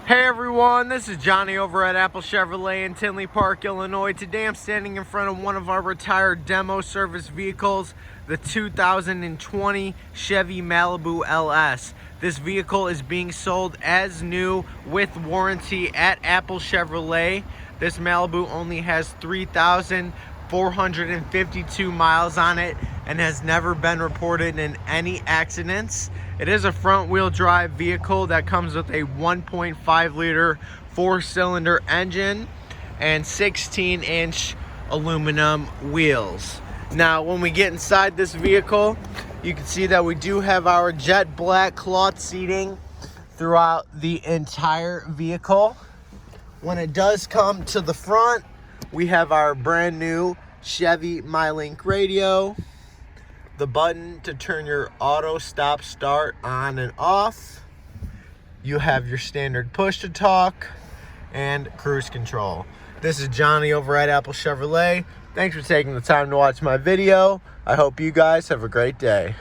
Hey everyone, this is Johnny over at Apple Chevrolet in Tinley Park, Illinois. Today I'm standing in front of one of our retired demo service vehicles, the 2020 Chevy Malibu LS. This vehicle is being sold as new with warranty at Apple Chevrolet. This Malibu only has 3,452 miles on it and has never been reported in any accidents. It is a front-wheel drive vehicle that comes with a 1.5 liter 4-cylinder engine and 16-inch aluminum wheels. Now, when we get inside this vehicle, you can see that we do have our jet black cloth seating throughout the entire vehicle. When it does come to the front, we have our brand new Chevy MyLink radio, the button to turn your auto stop start on and off. You have your standard push to talk and cruise control. This is Johnny over at Apple Chevrolet. Thanks for taking the time to watch my video. I hope you guys have a great day.